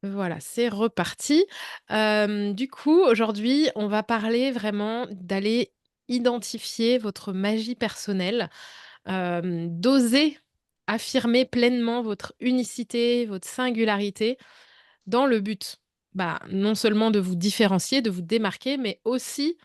Voilà, c'est reparti. Du coup, aujourd'hui, on va parler vraiment d'aller identifier votre magie personnelle, d'oser affirmer pleinement votre unicité, votre singularité dans le but, non seulement de vous différencier, de vous démarquer, mais aussi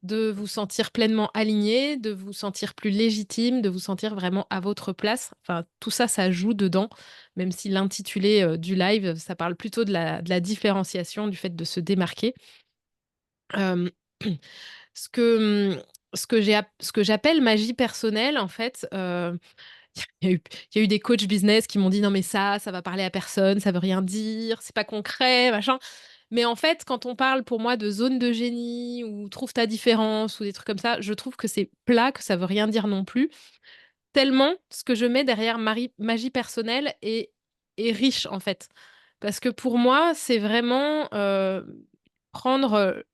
de vous sentir pleinement aligné, de vous sentir plus légitime, de vous sentir vraiment à votre place. Enfin, tout ça, ça joue dedans, même si l'intitulé, du live, ça parle plutôt de la différenciation, du fait de se démarquer. Hem, ce que, ce que j'appelle magie personnelle, en fait, il y a eu il y a eu des coachs business qui m'ont dit: «Non mais ça va parler à personne, ça veut rien dire, c'est pas concret, machin». Mais en fait, quand on parle pour moi de zone de génie ou trouve ta différence ou des trucs comme ça, je trouve que c'est plat, que ça veut rien dire non plus. Tellement ce que je mets derrière magie personnelle est riche en fait. Parce que pour moi, c'est vraiment, prendre,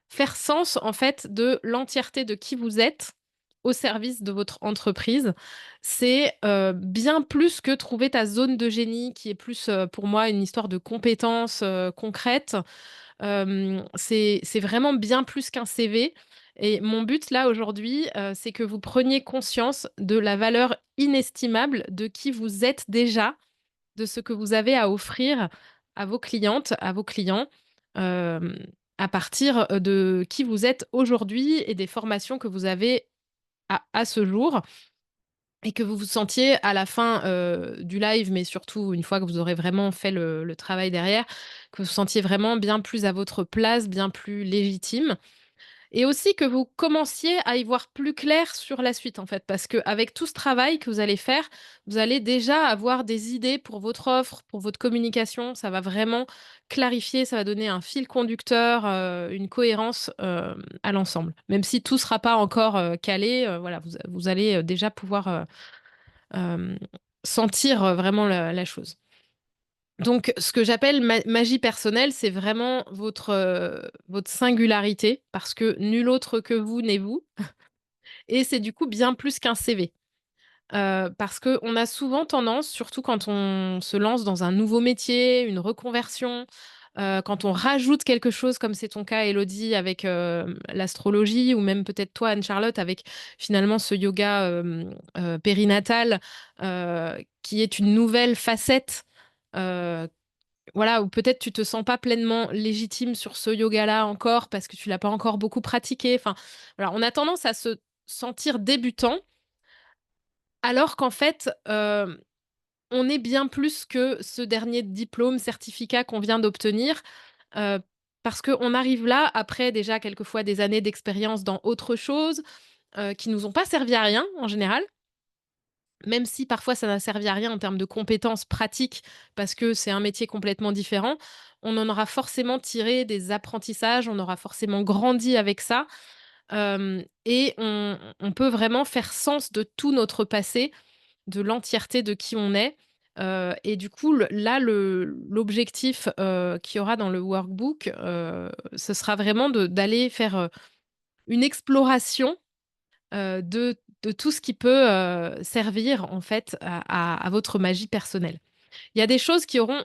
faire sens en fait de l'entièreté de qui vous êtes au service de votre entreprise. C'est, bien plus que trouver ta zone de génie qui est plus, pour moi une histoire de compétences, concrètes. C'est vraiment bien plus qu'un CV et mon but là aujourd'hui, c'est que vous preniez conscience de la valeur inestimable de qui vous êtes déjà, de ce que vous avez à offrir à vos clientes, à vos clients, hem, à partir, de qui vous êtes aujourd'hui et des formations que vous avez à ce jour et que vous vous sentiez à la fin, du live, mais surtout une fois que vous aurez vraiment fait le travail derrière, que vous vous sentiez vraiment bien plus à votre place, bien plus légitime et aussi que vous commenciez à y voir plus clair sur la suite, en fait. Parce qu'avec tout ce travail que vous allez faire, vous allez déjà avoir des idées pour votre offre, pour votre communication. Ça va vraiment clarifier, ça va donner un fil conducteur, une cohérence, à l'ensemble. Même si tout ne sera pas encore, calé, voilà, vous allez, déjà pouvoir, hem, sentir, vraiment la chose. Donc ce que j'appelle magie personnelle, c'est vraiment votre singularité parce que nul autre que vous n'est vous et c'est du coup bien plus qu'un CV. Parce qu'on a souvent tendance, surtout quand on se lance dans un nouveau métier, une reconversion, quand on rajoute quelque chose comme c'est ton cas Élodie avec, l'astrologie ou même peut-être toi Anne-Charlotte avec finalement ce yoga, périnatal, qui est une nouvelle facette, heu, voilà, ou peut-être tu te sens pas pleinement légitime sur ce yoga-là encore parce que tu l'as pas encore beaucoup pratiqué. Enfin, voilà, on a tendance à se sentir débutant alors qu'en fait, on est bien plus que ce dernier diplôme, certificat qu'on vient d'obtenir, heu, parce qu'on arrive là après déjà quelquefois des années d'expérience dans autre chose, qui nous ont pas servi à rien en général. Même si parfois ça n'a servi à rien en termes de compétences pratiques, parce que c'est un métier complètement différent, on en aura forcément tiré des apprentissages, on aura forcément grandi avec ça, et on peut vraiment faire sens de tout notre passé, de l'entièreté de qui on est, et du coup l'objectif, qu'il y aura dans le workbook, ce sera vraiment d'aller faire, une exploration, de tout ce qui peut, servir en fait à votre magie personnelle. Il y a des choses qui auront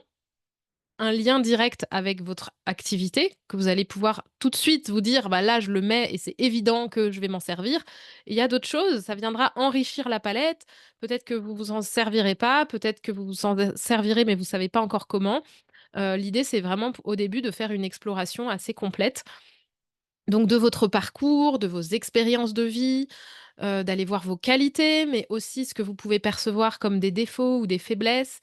un lien direct avec votre activité, que vous allez pouvoir tout de suite vous dire: «Bah, là, je le mets et c'est évident que je vais m'en servir». Et il y a d'autres choses, ça viendra enrichir la palette. Peut-être que vous vous en servirez pas, peut-être que vous vous en servirez, mais vous savez pas encore comment. L'idée, c'est vraiment au début de faire une exploration assez complète, donc de votre parcours, de vos expériences de vie, d'aller voir vos qualités, mais aussi ce que vous pouvez percevoir comme des défauts ou des faiblesses,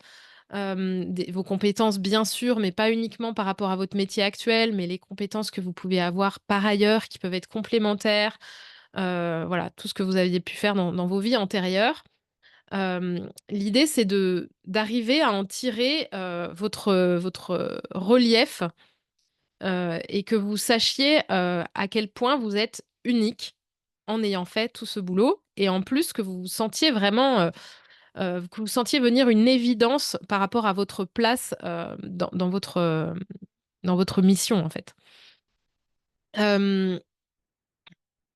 des vos compétences bien sûr, mais pas uniquement par rapport à votre métier actuel, mais les compétences que vous pouvez avoir par ailleurs qui peuvent être complémentaires, voilà, tout ce que vous aviez pu faire dans vos vies antérieures. L'idée c'est d'arriver à en tirer, votre relief, et que vous sachiez, à quel point vous êtes unique en ayant fait tout ce boulot et en plus que vous vous sentiez vraiment, que vous sentiez venir une évidence par rapport à votre place, dans votre mission, en fait. Hem,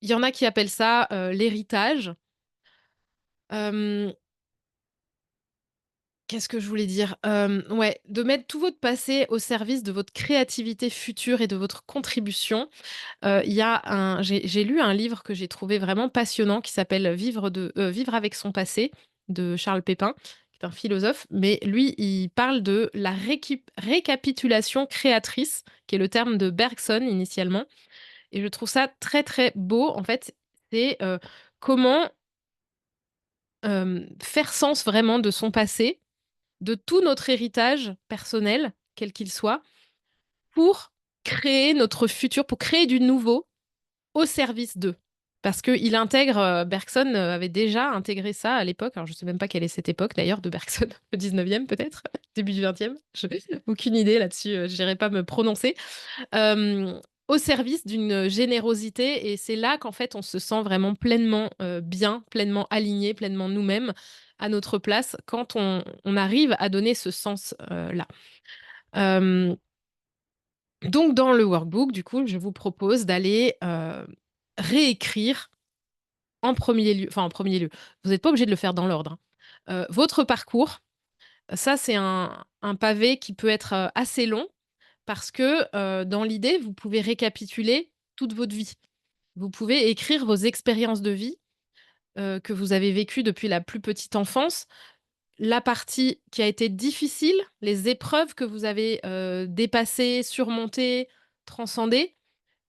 il y en a qui appellent ça, l'héritage. Hem, Qu'est-ce que je voulais dire? Ouais, de mettre tout votre passé au service de votre créativité future et de votre contribution. Il y a un j'ai lu un livre que j'ai trouvé vraiment passionnant qui s'appelle Vivre avec son passé de Charles Pépin, qui est un philosophe, mais lui, il parle de la récapitulation créatrice, qui est le terme de Bergson initialement, et je trouve ça très, très beau. En fait, c'est, comment, faire sens vraiment de son passé, de tout notre héritage personnel, quel qu'il soit, pour créer notre futur, pour créer du nouveau au service d'eux. Parce qu'il intègre, Bergson, avait déjà intégré ça à l'époque. Alors je sais même pas quelle est cette époque d'ailleurs de Bergson, le 19e peut-être? Début du 20e? Je aucune idée là-dessus, j'irai pas me prononcer. Hem, Au service d'une générosité, et c'est là qu'en fait on se sent vraiment pleinement, bien, pleinement aligné, pleinement nous-mêmes, à notre place, quand on arrive à donner ce sens, là. Hem donc dans le workbook, du coup, je vous propose d'aller, réécrire en premier lieu, enfin en premier lieu, vous n'êtes pas obligé de le faire dans l'ordre, hein. Votre parcours, ça c'est un pavé qui peut être, assez long parce que, dans l'idée, vous pouvez récapituler toute votre vie. Vous pouvez écrire vos expériences de vie, que vous avez vécues depuis la plus petite enfance, la partie qui a été difficile, les épreuves que vous avez, dépassées, surmontées, transcendées.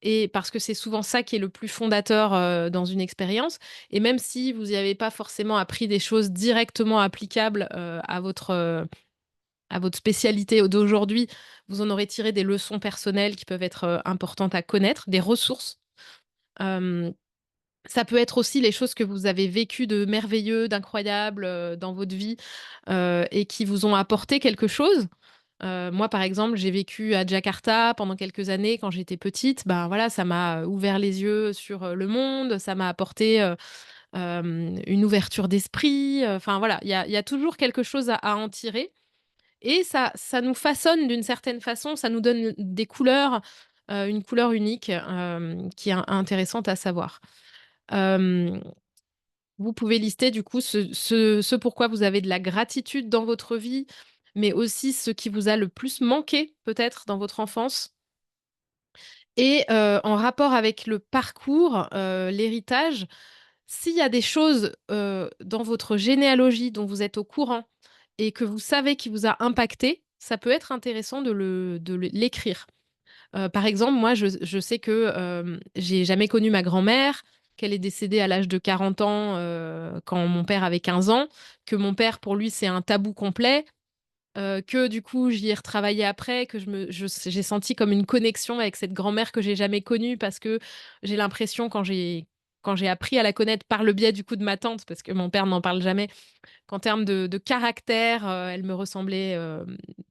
Et parce que c'est souvent ça qui est le plus fondateur, dans une expérience, et même si vous n'y avez pas forcément appris des choses directement applicables, à votre spécialité d'aujourd'hui, vous en aurez tiré des leçons personnelles qui peuvent être, importantes à connaître, des ressources. Hem, Ça peut être aussi les choses que vous avez vécues de merveilleux, d'incroyable, dans votre vie, et qui vous ont apporté quelque chose. Moi, par exemple, j'ai vécu à Jakarta pendant quelques années quand j'étais petite. Ben, voilà, ça m'a ouvert les yeux sur, le monde, ça m'a apporté, une ouverture d'esprit, enfin voilà, il y a toujours quelque chose à en tirer, et ça nous façonne d'une certaine façon, ça nous donne des couleurs, une couleur unique, qui est intéressante à savoir. Hem, vous pouvez lister du coup ce pourquoi vous avez de la gratitude dans votre vie, mais aussi ce qui vous a le plus manqué peut-être dans votre enfance, et en rapport avec le parcours, l'héritage, s'il y a des choses, dans votre généalogie dont vous êtes au courant et que vous savez qui vous a impacté, ça peut être intéressant de l'écrire. Par exemple, moi, je sais que, j'ai jamais connu ma grand-mère, qu'elle est décédée à l'âge de 40 ans, quand mon père avait 15 ans, que mon père, pour lui, c'est un tabou complet, que du coup, j'y ai retravaillé après, que j'ai senti comme une connexion avec cette grand-mère que j'ai jamais connue, parce que j'ai l'impression, quand j'ai appris à la connaître par le biais, du coup, de ma tante, parce que mon père n'en parle jamais, qu'en termes de caractère, elle me ressemblait,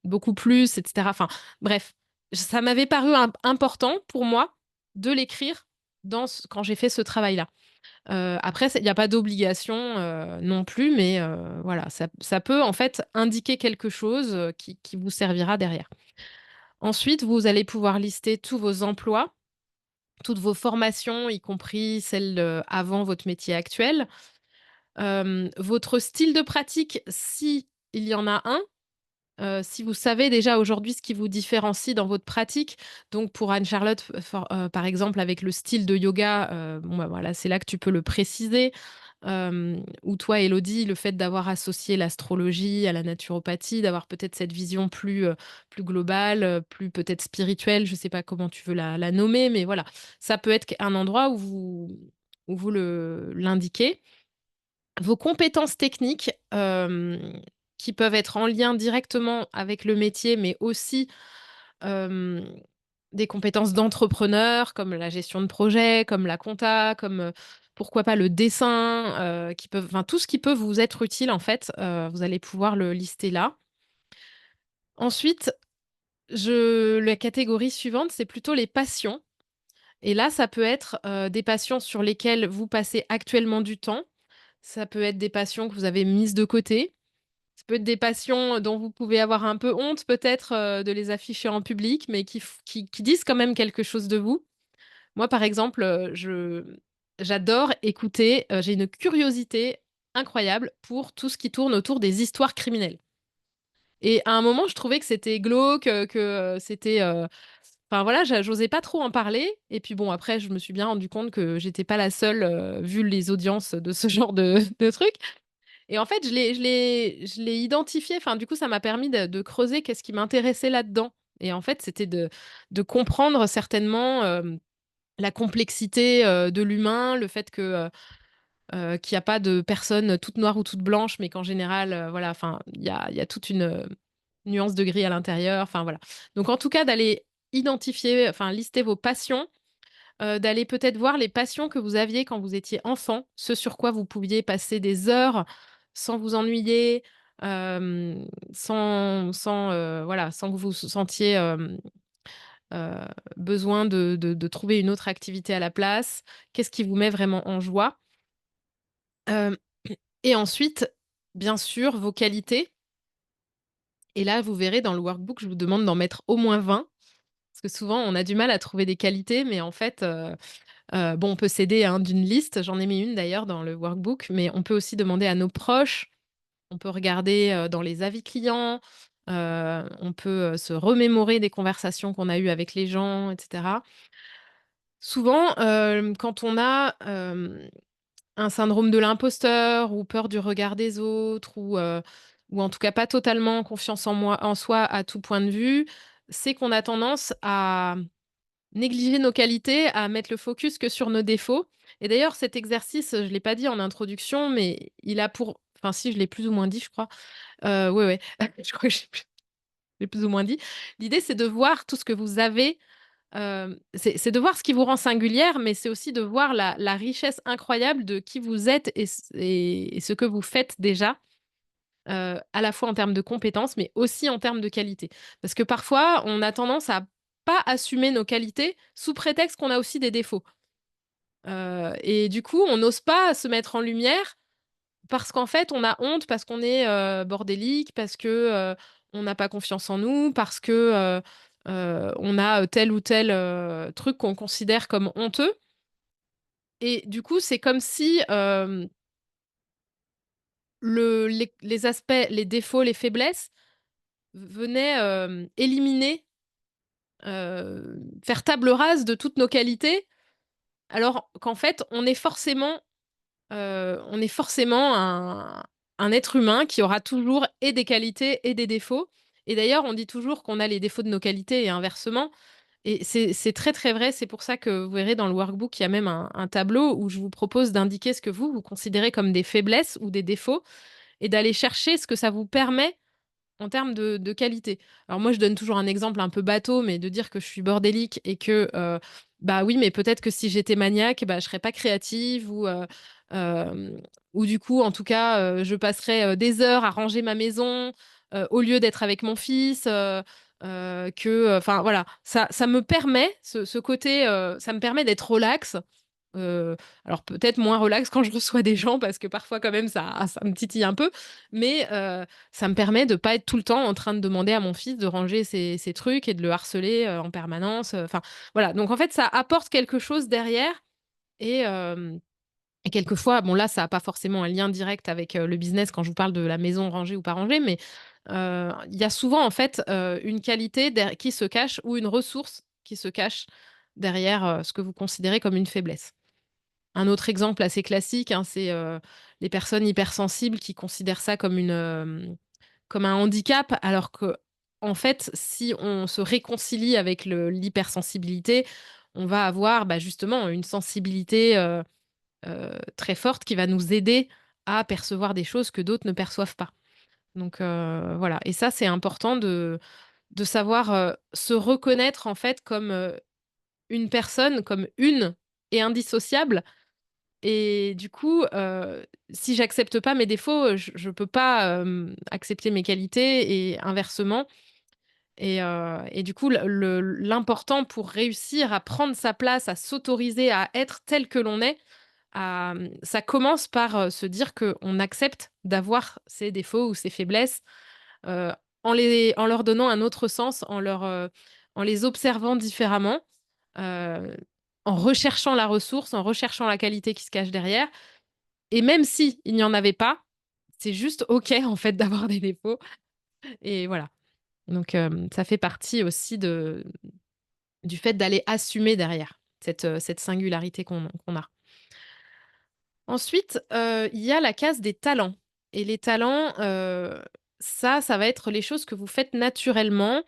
beaucoup plus, et cetera. Enfin bref, ça m'avait paru important pour moi de l'écrire quand j'ai fait ce travail-là. Après, il y a pas d'obligation, non plus, mais voilà, ça peut en fait indiquer quelque chose, qui vous servira derrière. Ensuite, vous allez pouvoir lister tous vos emplois, toutes vos formations, y compris celles, avant votre métier actuel. Votre style de pratique, si il y en a un, si vous savez déjà aujourd'hui ce qui vous différencie dans votre pratique. Donc pour Anne-Charlotte, par exemple, avec le style de yoga, bon, bah, voilà, c'est là que tu peux le préciser. Ou toi, Élodie, le fait d'avoir associé l'astrologie à la naturopathie, d'avoir peut-être cette vision plus globale, plus peut-être spirituelle, je ne sais pas comment tu veux la nommer, mais voilà. Ça peut être un endroit où vous l'indiquez. Vos compétences techniques, qui peuvent être en lien directement avec le métier, mais aussi, hem, des compétences d'entrepreneur, comme la gestion de projet, comme la compta, comme, pourquoi pas le dessin, qui peuvent, enfin tout ce qui peut vous être utile en fait, vous allez pouvoir le lister là. Ensuite, la catégorie suivante, c'est plutôt les passions, et là, ça peut être, des passions sur lesquelles vous passez actuellement du temps. Ça peut être des passions que vous avez mises de côté. Ça peut être des passions dont vous pouvez avoir un peu honte peut-être, de les afficher en public, mais qui disent quand même quelque chose de vous. Moi, par exemple, j'adore écouter, j'ai une curiosité incroyable pour tout ce qui tourne autour des histoires criminelles. Et à un moment, je trouvais que c'était glauque, c'était, enfin voilà, j'osais pas trop en parler et puis bon, après, je me suis bien rendu compte que j'étais pas la seule, vu les audiences de ce genre de truc. Et en fait, je l'ai identifié, enfin, du coup, ça m'a permis de creuser qu'est-ce qui m'intéressait là-dedans. Et en fait, c'était de comprendre certainement, la complexité, de l'humain, le fait que, qu'il y a pas de personne toute noire ou toute blanche, mais qu'en général, voilà, enfin, il y a toute une, nuance de gris à l'intérieur, enfin, voilà. Donc en tout cas, d'aller identifier, enfin, lister vos passions, d'aller peut-être voir les passions que vous aviez quand vous étiez enfant, ce sur quoi vous pouviez passer des heures sans vous ennuyer, voilà, sans que vous sentiez, heu, besoin de trouver une autre activité à la place. Qu'est-ce qui vous met vraiment en joie? Hem Et ensuite, bien sûr, vos qualités. Et là, vous verrez dans le workbook, je vous demande d'en mettre au moins 20 parce que souvent, on a du mal à trouver des qualités, mais en fait, bon, on peut s'aider, hein, d'une liste. J'en ai mis une d'ailleurs dans le workbook, mais on peut aussi demander à nos proches. On peut regarder, dans les avis clients, on peut, se remémorer des conversations qu'on a eues avec les gens et cetera. Souvent, quand on a, un syndrome de l'imposteur ou peur du regard des autres ou en tout cas pas totalement confiance en soi à tout point de vue, c'est qu'on a tendance à négliger nos qualités, à mettre le focus que sur nos défauts. Et d'ailleurs cet exercice, je l'ai pas dit en introduction, mais il a pour enfin si, je l'ai plus ou moins dit, je crois. Ouais, ouais, je crois que j'ai plus ou moins dit. L'idée, c'est de voir tout ce que vous avez. C'est de voir ce qui vous rend singulière, mais c'est aussi de voir la richesse incroyable de qui vous êtes et ce que vous faites déjà, à la fois en termes de compétences, mais aussi en termes de qualité. Parce que parfois, on a tendance à pas assumer nos qualités sous prétexte qu'on a aussi des défauts. Et du coup, on n'ose pas se mettre en lumière parce qu'en fait, on a honte, parce qu'on est, bordélique, parce que, on n'a pas confiance en nous, parce que, on a, tel ou tel, truc qu'on considère comme honteux. Et du coup, c'est comme si, les aspects, les défauts, les faiblesses venaient, éliminer, faire table rase de toutes nos qualités, alors qu'en fait, on est forcément un être humain qui aura toujours et des qualités et des défauts. Et d'ailleurs, on dit toujours qu'on a les défauts de nos qualités et inversement. Et c'est très, très vrai. C'est pour ça que vous verrez dans le workbook, il y a même un tableau où je vous propose d'indiquer ce que vous considérez comme des faiblesses ou des défauts et d'aller chercher ce que ça vous permet en termes de qualité. Alors moi, je donne toujours un exemple un peu bateau, mais de dire que je suis bordélique et que, bah, oui, mais peut-être que si j'étais maniaque, bah, je serais pas créative hem, ou du coup, en tout cas, je passerais, des heures à ranger ma maison, au lieu d'être avec mon fils, enfin voilà. Ça me permet ce côté, ça me permet d'être relax. Heu, alors peut-être moins relax quand je reçois des gens parce que parfois quand même ça me titille un peu, mais ça me permet de pas être tout le temps en train de demander à mon fils de ranger ses trucs et de le harceler, en permanence, enfin voilà. Donc en fait, ça apporte quelque chose derrière et et quelquefois, bon là, ça a pas forcément un lien direct avec, le business quand je vous parle de la maison rangée ou pas rangée, mais il y a souvent en fait, une qualité qui se cache ou une ressource qui se cache derrière, ce que vous considérez comme une faiblesse. Un autre exemple assez classique, hein, c'est, les personnes hypersensibles qui considèrent ça comme un handicap, alors que en fait, si on se réconcilie avec l'hypersensibilité, on va avoir, bah, justement une sensibilité, très forte qui va nous aider à percevoir des choses que d'autres ne perçoivent pas. Donc voilà, et ça, c'est important de savoir, se reconnaître en fait comme, une personne, comme une et indissociable. Et du coup, si j'accepte pas mes défauts, je peux pas, accepter mes qualités et inversement. Et du coup, l'important pour réussir à prendre sa place, à s'autoriser à être tel que l'on est, ça commence par, se dire qu'on accepte d'avoir ses défauts ou ses faiblesses, heu, en leur donnant un autre sens, en les observant différemment, heu, en recherchant la ressource, en recherchant la qualité qui se cache derrière. Et même si il n'y en avait pas, c'est juste OK, en fait, d'avoir des défauts. et voilà. Donc ça fait partie aussi du fait d'aller assumer derrière cette singularité qu'on a. Ensuite, il y a la case des talents et les talents, ça va être les choses que vous faites naturellement,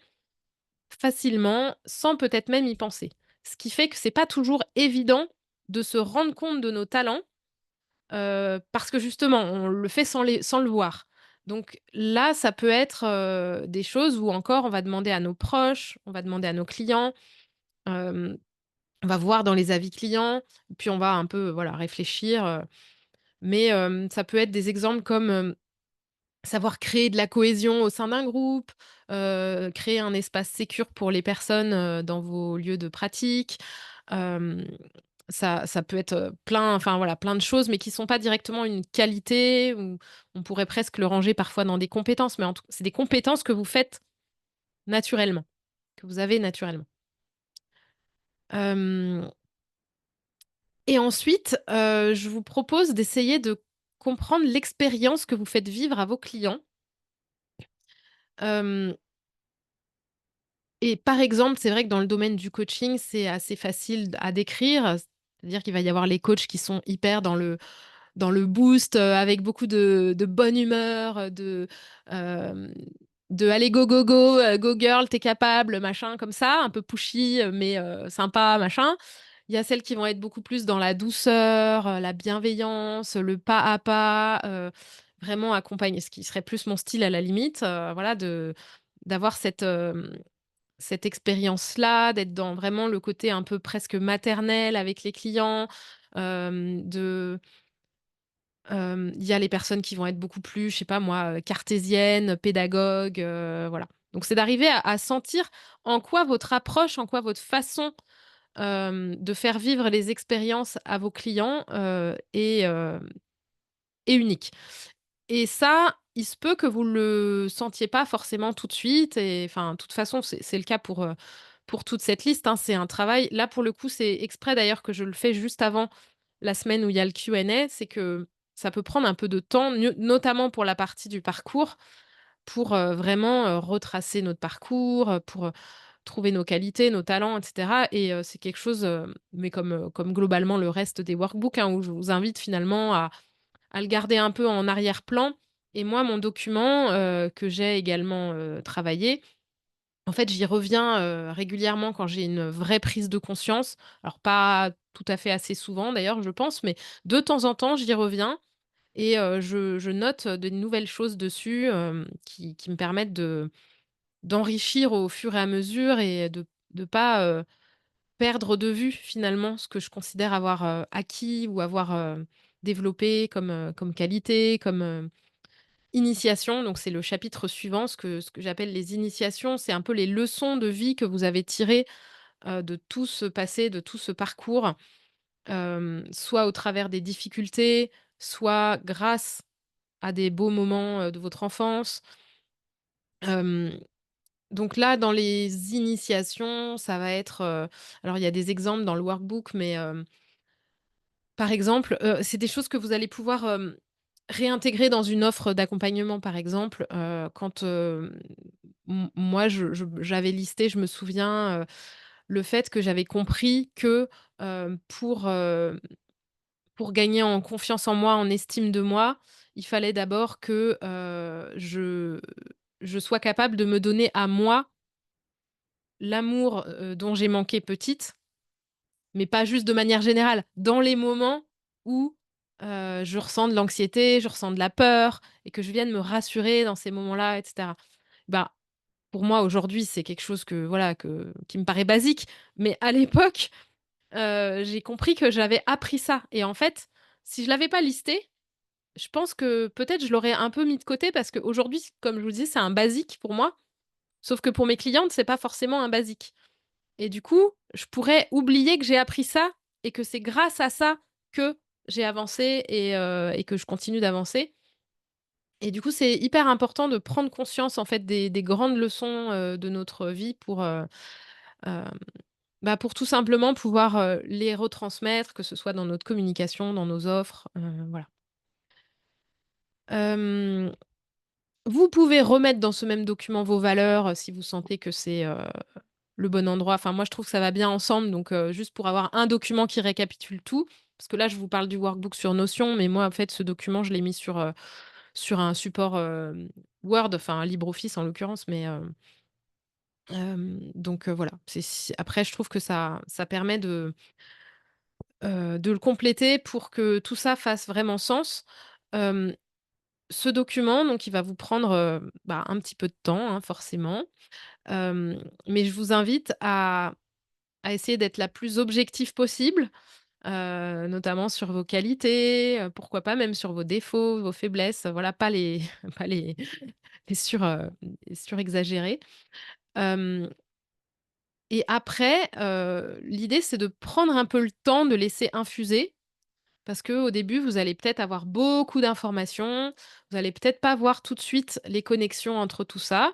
facilement, sans peut-être même y penser. Ce qui fait que c'est pas toujours évident de se rendre compte de nos talents, parce que justement, on le fait sans le voir. Donc là, ça peut être, des choses où encore on va demander à nos proches, on va demander à nos clients, hem, on va voir dans les avis clients, puis on va un peu, voilà, réfléchir, mais ça peut être des exemples comme, savoir créer de la cohésion au sein d'un groupe, créer un espace sécure pour les personnes, dans vos lieux de pratique. Hem, ça peut être, plein enfin voilà, plein de choses, mais qui sont pas directement une qualité ou on pourrait presque le ranger parfois dans des compétences, mais en tout c'est des compétences que vous faites naturellement, que vous avez naturellement. Hem Et ensuite, je vous propose d'essayer de comprendre l'expérience que vous faites vivre à vos clients. Hem Et par exemple, c'est vrai que dans le domaine du coaching, c'est assez facile à décrire. C'est-à-dire qu'il va y avoir les coachs qui sont hyper dans le boost, avec beaucoup de bonne humeur, hem, de «Allez go, go, go, go girl, tu capable», machin comme ça, un peu pushy, mais sympa, machin. Il y a celles qui vont être beaucoup plus dans la douceur, la bienveillance, le pas à pas, vraiment accompagner ce qui serait plus mon style à la limite, voilà d'avoir cette expérience-là, d'être dans vraiment le côté un peu presque maternel avec les clients, de il y a les personnes qui vont être beaucoup plus, je sais pas moi, cartésiennes, pédagogues, voilà. Donc c'est d'arriver à sentir en quoi votre approche, en quoi votre façon, de faire vivre les expériences à vos clients, est unique. Et ça, il se peut que vous le sentiez pas forcément tout de suite et enfin, de toute façon, c'est le cas pour toute cette liste, hein. C'est un travail là, pour le coup, c'est exprès d'ailleurs que je le fais juste avant la semaine où il y a le Q&A. C'est que ça peut prendre un peu de temps, notamment pour la partie du parcours, pour, vraiment, retracer notre parcours, pour, trouver nos qualités, nos talents et cetera et c'est quelque chose, mais comme globalement le reste des workbooks, hein, où je vous invite finalement à le garder un peu en arrière-plan et moi, mon document, que j'ai également, travaillé, en fait, j'y reviens, régulièrement quand j'ai une vraie prise de conscience. Alors pas tout à fait assez souvent d'ailleurs, je pense, mais de temps en temps, j'y reviens et je note de nouvelles choses dessus, qui me permettent d'enrichir au fur et à mesure et de pas, perdre de vue finalement ce que je considère avoir, acquis ou avoir, développé comme qualité, comme, initiation. Donc c'est le chapitre suivant, ce que j'appelle les initiations. C'est un peu les leçons de vie que vous avez tirées, de tout ce passé, de tout ce parcours, soit au travers des difficultés, soit grâce à des beaux moments, de votre enfance. Hem, donc là, dans les initiations, ça va être, alors il y a des exemples dans le workbook, mais par exemple, c'est des choses que vous allez pouvoir, réintégrer dans une offre d'accompagnement, par exemple, quand, moi j'avais listé, je me souviens, le fait que j'avais compris que, pour gagner en confiance en moi, en estime de moi, il fallait d'abord que, je sois capable de me donner à moi l'amour, dont j'ai manqué petite. Mais pas juste de manière générale, dans les moments où, je ressens de l'anxiété, je ressens de la peur et que je vienne me rassurer dans ces moments-là et cetera. Bah, pour moi aujourd'hui, c'est quelque chose que voilà, qui me paraît basique, mais à l'époque, j'ai compris que j'avais appris ça et en fait, si je l'avais pas listé, je pense que peut-être je l'aurais un peu mis de côté parce qu'aujourd'hui, comme je vous dis, c'est un basique pour moi, sauf que pour mes clientes, c'est pas forcément un basique. Et du coup, je pourrais oublier que j'ai appris ça et que c'est grâce à ça que j'ai avancé et que je continue d'avancer. Et du coup, c'est hyper important de prendre conscience, en fait, des grandes leçons, de notre vie hem, pour tout simplement pouvoir, les retransmettre, que ce soit dans notre communication, dans nos offres, voilà. Hem Vous pouvez remettre dans ce même document vos valeurs, si vous sentez que c'est, le bon endroit. Enfin, moi, je trouve que ça va bien ensemble, donc juste pour avoir un document qui récapitule tout. Parce que là, je vous parle du workbook sur Notion, mais moi, en fait, ce document, je l'ai mis sur un support, Word, enfin LibreOffice en l'occurrence, mais donc voilà. C'est après, je trouve que ça permet de le compléter pour que tout ça fasse vraiment sens. Hem, Ce document, donc il va vous prendre, bah, un petit peu de temps, hein, forcément. Mais je vous invite à essayer d'être la plus objective possible, notamment sur vos qualités, pourquoi pas même sur vos défauts, vos faiblesses, voilà, pas les pas les surexagérer. Hem Et après, l'idée, c'est de prendre un peu le temps de laisser infuser parce qu'au début, vous allez peut-être avoir beaucoup d'informations, vous allez peut-être pas voir tout de suite les connexions entre tout ça.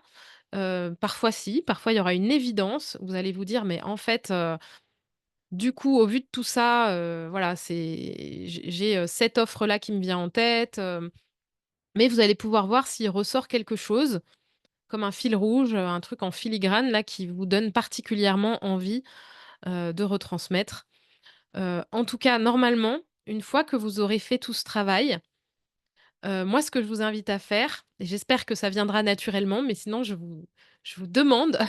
Parfois si, parfois il y aura une évidence. Vous allez vous dire: «Mais en fait, du coup, au vu de tout ça, voilà, j'ai cette offre-là qui me vient en tête», mais vous allez pouvoir voir s'il ressort quelque chose comme un fil rouge, un truc en filigrane là qui vous donne particulièrement envie, de retransmettre. En tout cas, normalement, une fois que vous aurez fait tout ce travail, moi ce que je vous invite à faire et j'espère que ça viendra naturellement, mais sinon je vous demande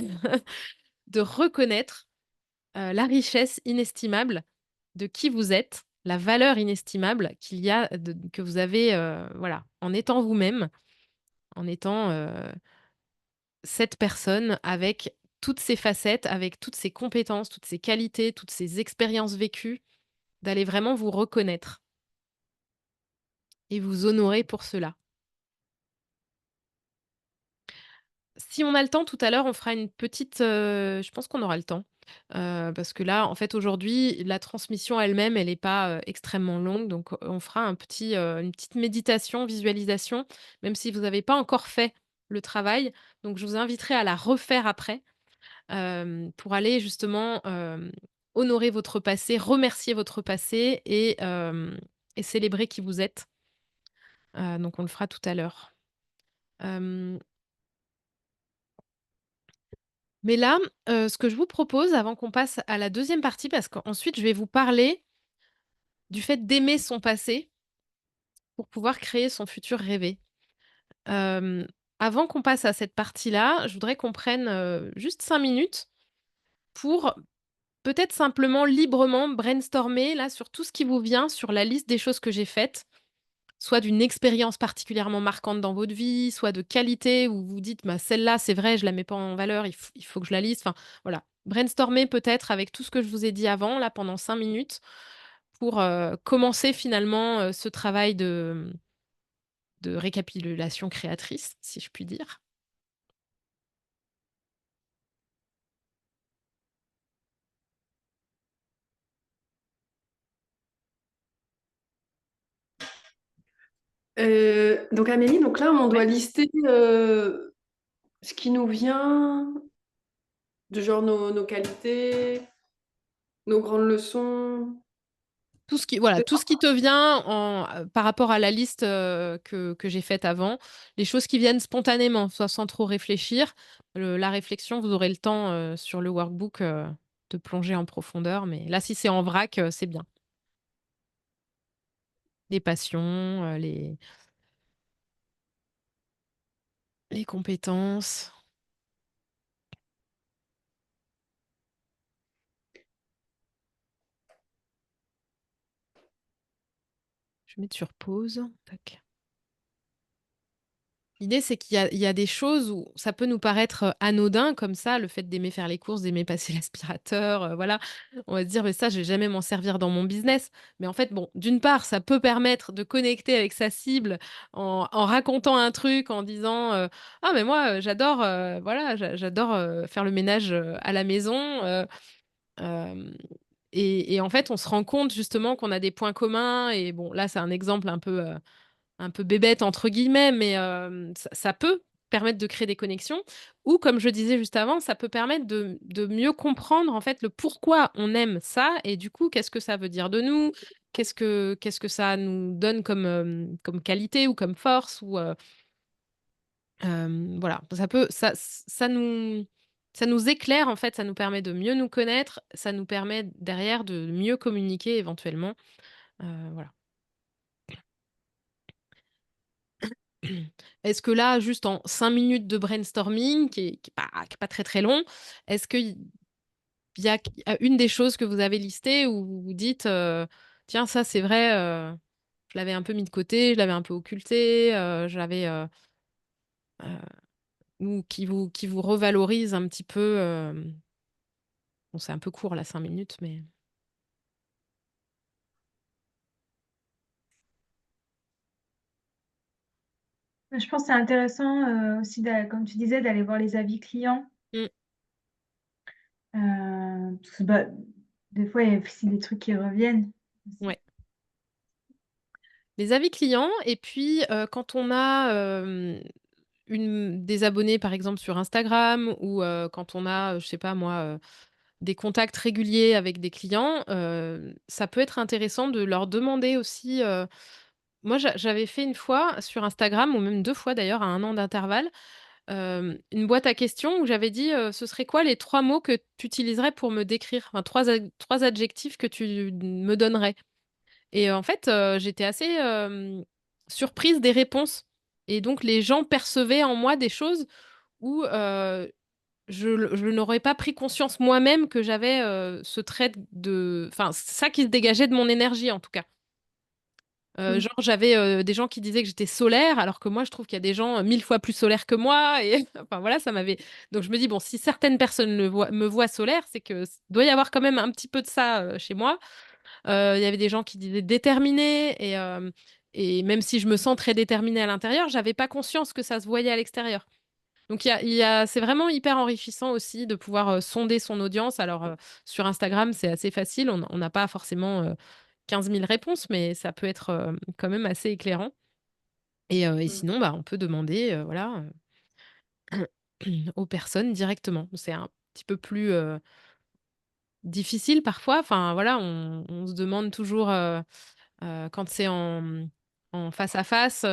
de reconnaître, la richesse inestimable de qui vous êtes, la valeur inestimable qu'il y a que vous avez, voilà, en étant vous-même, en étant, cette personne avec toutes ses facettes, avec toutes ses compétences, toutes ses qualités, toutes ses expériences vécues, d'aller vraiment vous reconnaître et vous honorer pour cela. Si on a le temps tout à l'heure, on fera une petite, je pense qu'on aura le temps, parce que là, en fait, aujourd'hui, la transmission elle-même, elle est pas, extrêmement longue, donc on fera une petite méditation, visualisation, même si vous n'avez pas encore fait le travail. Donc je vous inviterai à la refaire après, pour aller justement, honorer votre passé, remercier votre passé et célébrer qui vous êtes. Donc on le fera tout à l'heure. Hem Mais là, ce que je vous propose avant qu'on passe à la deuxième partie, parce qu'ensuite je vais vous parler du fait d'aimer son passé pour pouvoir créer son futur rêvé. Hem, Avant qu'on passe à cette partie-là, je voudrais qu'on prenne, juste 5 minutes pour peut-être simplement librement brainstormer là sur tout ce qui vous vient sur la liste des choses que j'ai faites. Soit d'une expérience particulièrement marquante dans votre vie, soit de qualité où vous dites: «Bah, celle-là, c'est vrai, je la mets pas en valeur, il faut que je la lise». Enfin, voilà. Brainstormer peut-être avec tout ce que je vous ai dit avant, là, pendant 5 minutes pour, commencer finalement, ce travail de récapitulation créatrice, si je puis dire. Donc Amélie, donc là, on doit Ouais. lister, ce qui nous vient, de genre nos qualités, nos grandes leçons, Tout ce qui voilà, c'est tout ce qui te vient par rapport à la liste, que j'ai faite avant. Les choses qui viennent spontanément, soit sans trop réfléchir. La réflexion, vous aurez le temps, sur le workbook, de plonger en profondeur, mais là, si c'est en vrac, c'est bien. Les passions, les compétences. Je vais mettre sur pause. Tac. L'idée, c'est qu'il y a des choses où ça peut nous paraître, anodin comme ça, le fait d'aimer faire les courses, d'aimer passer l'aspirateur, voilà. On va se dire: «Mais ça, je vais jamais m'en servir dans mon business». Mais en fait, bon, d'une part, ça peut permettre de connecter avec sa cible en racontant un truc, en disant, «Ah mais moi, j'adore, voilà, j'adore, faire le ménage, à la maison», hem et en fait, on se rend compte justement qu'on a des points communs et bon, là, c'est un exemple un peu «bébête» entre guillemets, mais ça peut permettre de créer des connexions ou comme je disais juste avant, ça peut permettre de mieux comprendre, en fait, le pourquoi on aime ça et du coup, qu'est-ce que ça veut dire de nous? Qu'est-ce que ça nous donne comme, comme qualité ou comme force ou Voilà, ça nous éclaire, en fait, ça nous permet de mieux nous connaître, ça nous permet derrière de mieux communiquer éventuellement, voilà. Est-ce que là, juste en 5 minutes de brainstorming qui est pas très, très long, est-ce qu'il y a une des choses que vous avez listées où vous vous dites, «Tiens, ça c'est vrai, je l'avais un peu mis de côté, je l'avais un peu occulté, je l'avais,» ou qui vous revalorise un petit peu, bon, c'est un peu court là, 5 minutes, mais Je pense que c'est intéressant, aussi comme tu disais, d'aller voir les avis clients, mmh, parce que, bah, des fois, il y a aussi des trucs qui reviennent aussi. ouais. Les avis clients et puis, quand on a, des abonnés, par exemple, sur Instagram ou, quand on a, je sais pas moi, des contacts réguliers avec des clients, ça peut être intéressant de leur demander aussi, moi j'avais fait une fois sur Instagram ou même 2 fois d'ailleurs à 1 an d'intervalle, une boîte à questions où j'avais dit, «Ce serait quoi les 3 mots que tu utiliserais pour me décrire? Enfin 3 adjectifs que tu me donnerais?» Et en fait, j'étais assez, surprise des réponses et donc les gens percevaient en moi des choses où, je n'aurais pas pris conscience moi-même que j'avais, ce trait de enfin, ça qui se dégageait de mon énergie, en tout cas. Mmh. Genre j'avais, des gens qui disaient que j'étais solaire, alors que moi je trouve qu'il y a des gens, 1000 fois plus solaires que moi et enfin voilà, ça m'avait donc je me dis: «Bon, si certaines personnes me voient solaire, c'est que doit y avoir quand même un petit peu de ça, chez moi». Il y avait des gens qui disaient déterminés et même si je me sens très déterminée à l'intérieur, j'avais pas conscience que ça se voyait à l'extérieur. Donc il y a c'est vraiment hyper enrichissant aussi de pouvoir, sonder son audience. Alors, sur Instagram, c'est assez facile, on n'a pas forcément, 15 000 réponses, mais ça peut être, quand même assez éclairant et Mmh. sinon, bah, on peut demander, voilà, aux personnes directement. C'est un petit peu plus, difficile parfois. Enfin voilà, on se demande toujours, quand c'est en face à face,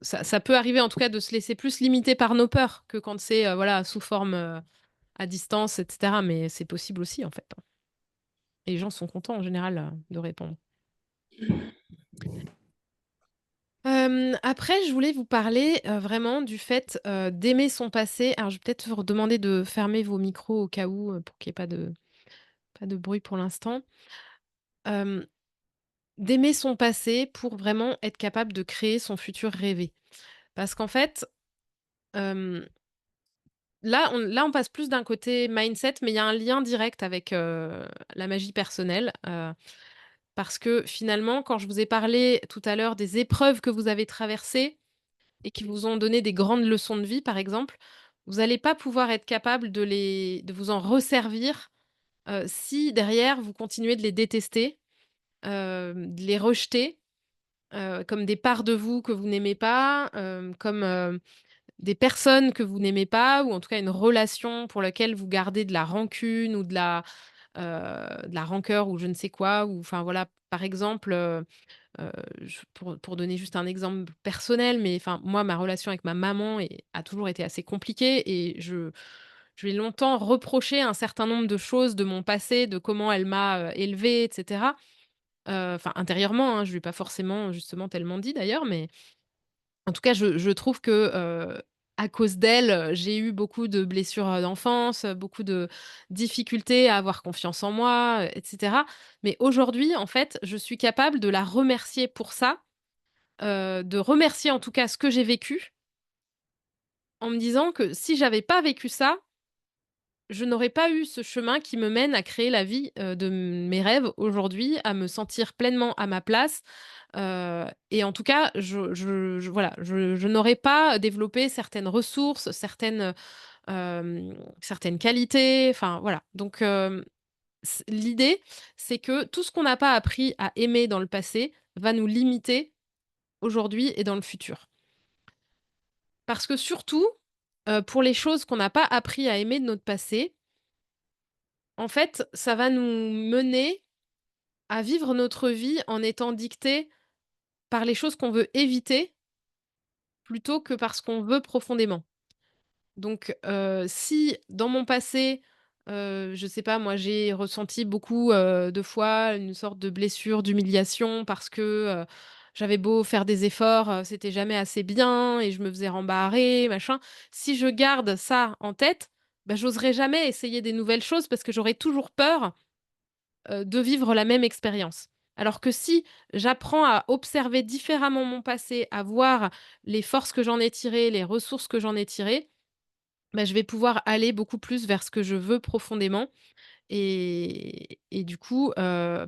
ça peut arriver en tout cas de se laisser plus limiter par nos peurs que quand c'est, voilà, sous forme, à distance et cetera, mais c'est possible aussi en fait, hein. Et les gens sont contents en général, de répondre. Après je voulais vous parler, vraiment du fait, d'aimer son passé. Alors je vais peut-être vous redemander de fermer vos micros au cas où, pour qu'il y ait pas de bruit pour l'instant. Hem, D'aimer son passé pour vraiment être capable de créer son futur rêvé. Parce qu'en fait, hem là, on passe plus d'un côté mindset, mais il y a un lien direct avec, la magie personnelle, parce que finalement, quand je vous ai parlé tout à l'heure des épreuves que vous avez traversées et qui vous ont donné des grandes leçons de vie, par exemple, vous allez pas pouvoir être capable de vous en resservir, si derrière vous continuez de les détester, de les rejeter, comme des parts de vous que vous n'aimez pas, comme, des personnes que vous n'aimez pas ou en tout cas une relation pour laquelle vous gardez de la rancune ou de la rancœur ou je ne sais quoi ou enfin voilà, par exemple, je pour donner juste un exemple personnel, mais enfin moi ma relation avec ma maman a toujours été assez compliquée et je lui ai longtemps reproché un certain nombre de choses de mon passé, de comment elle m'a, élevée et cetera. Enfin intérieurement, hein, je lui ai pas forcément justement tellement dit d'ailleurs, mais en tout cas, je trouve que, à cause d'elle, j'ai eu beaucoup de blessures, d'enfance, beaucoup de difficultés à avoir confiance en moi, et cetera. Mais aujourd'hui, en fait, je suis capable de la remercier pour ça, de remercier en tout cas ce que j'ai vécu, en me disant que si j'avais pas vécu ça, je n'aurais pas eu ce chemin qui me mène à créer la vie, de mes rêves aujourd'hui, à me sentir pleinement à ma place. Et en tout cas, je voilà, je n'aurais pas développé certaines ressources, certaines qualités, enfin voilà. Donc l'idée, c'est que tout ce qu'on n'a pas appris à aimer dans le passé va nous limiter aujourd'hui et dans le futur. Parce que surtout, pour les choses qu'on n'a pas appris à aimer de notre passé, en fait, ça va nous mener à vivre notre vie en étant dictés par les choses qu'on veut éviter plutôt que parce qu'on veut profondément. Donc, si dans mon passé, je sais pas moi, j'ai ressenti beaucoup, de fois une sorte de blessure, d'humiliation parce que, j'avais beau faire des efforts, c'était jamais assez bien et je me faisais rembarrer, machin. Si je garde ça en tête, bah, j'oserais jamais essayer des nouvelles choses parce que j'aurais toujours peur, de vivre la même expérience. Alors que si j'apprends à observer différemment mon passé, à voir les forces que j'en ai tirées, les ressources que j'en ai tirées, bah, je vais pouvoir aller beaucoup plus vers ce que je veux profondément et du coup,